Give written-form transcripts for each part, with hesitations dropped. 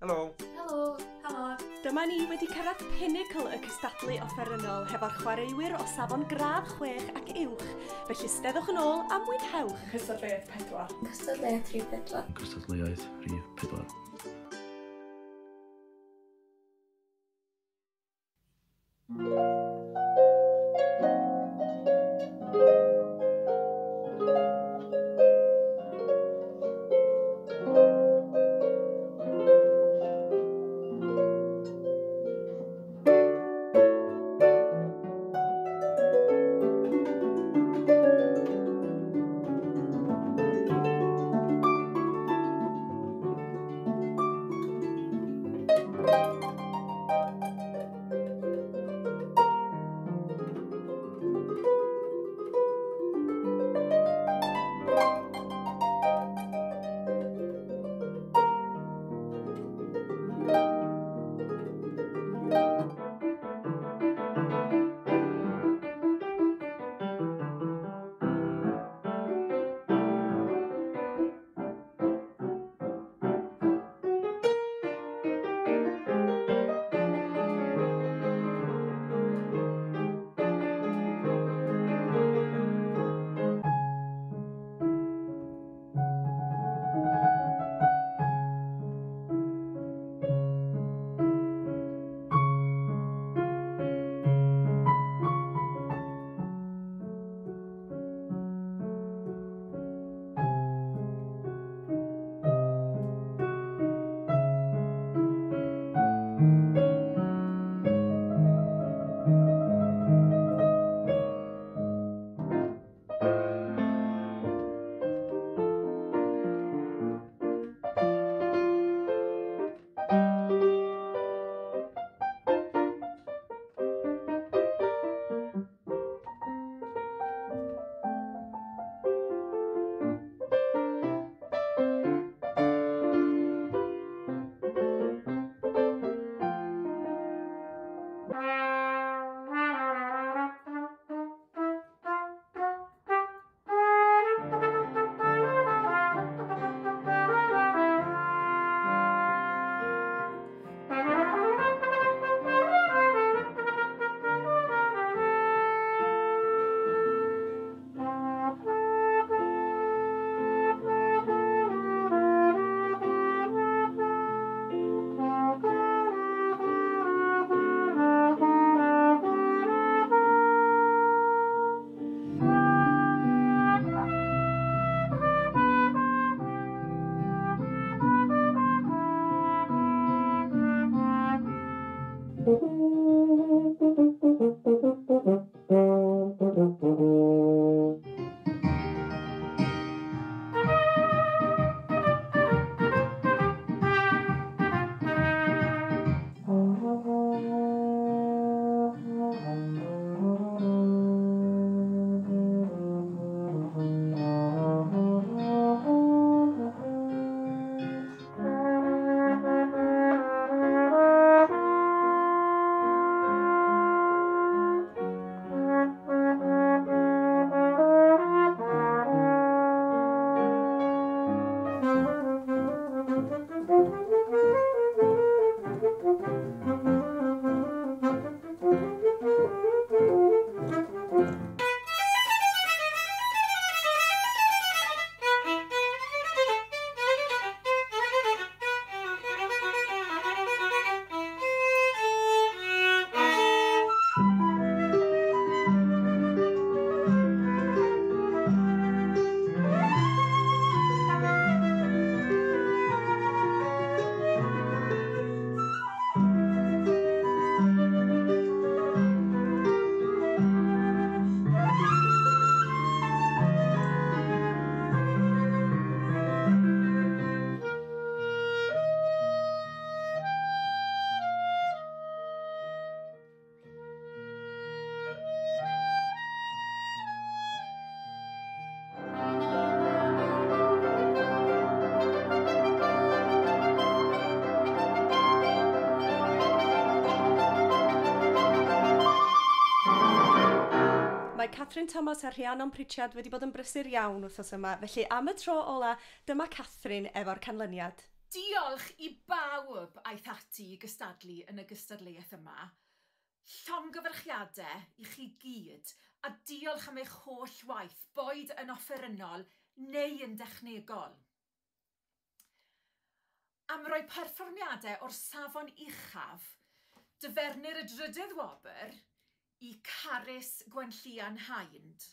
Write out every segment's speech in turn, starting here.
Helo. Helo. Helo. Dyma ni wedi cyrraedd pinnacle y cystadlu offerynnol hefo'r chwaraewyr o safon gradd 6 ac uwch. Felly steddwch yn ôl a mwynhewch. Cystadleuaeth 4. Cystadleuaeth rhif 4. Cystadleuaeth rhif 4. Catherine Thomas a Rhiannon Pritchard wedi bod yn brysur iawn wrthos yma, felly am y tro ola, dyma Catherine efo'r canlyniad. Diolch i bawb aeth ati i gystadlu yn y gystadleuaeth yma. Llongyfarchiadau i chi gyd, a diolch am eich holl waith, boed yn offerynnol neu yn dechnegol. Am roi perfformiadau o'r safon uchaf, dyfernir y drydydd wobr i Carys Gwenllian Haend.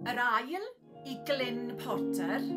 Yr ail i Glyn Potter.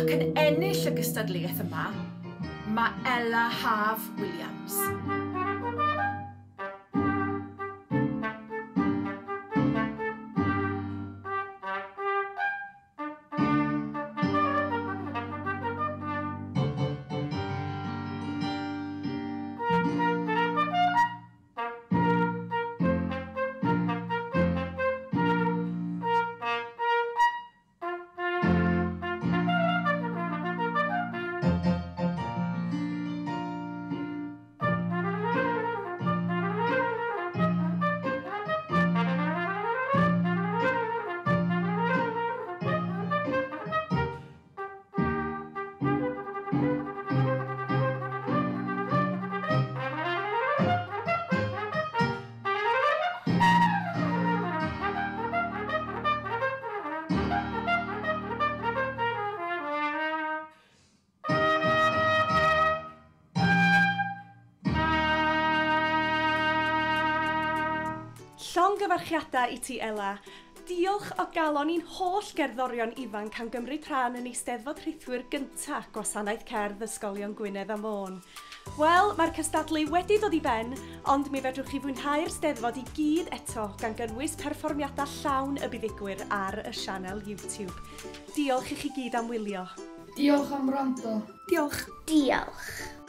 Ac yn ennill y gystadleuaeth yma, mae Ella Haf Williams. Llongyfarchiadau i ti, Ella. Diolch o galon i'n holl gerddorion ifanc am gymryd rhan yn Eisteddfod Rhithwyr gyntaf Gwasanaeth Cerdd Ysgolion Gwynedd a Môn. Wel, mae'r cystadlu wedi dod i ben, ond mi fedrwch chi fwynhau'r Steddfod i gyd eto gan gynnwys perfformiadau llawn y buddigwyr ar y sianel YouTube. Diolch i chi gyd am wylio. Diolch am wrando. Diolch. Diolch.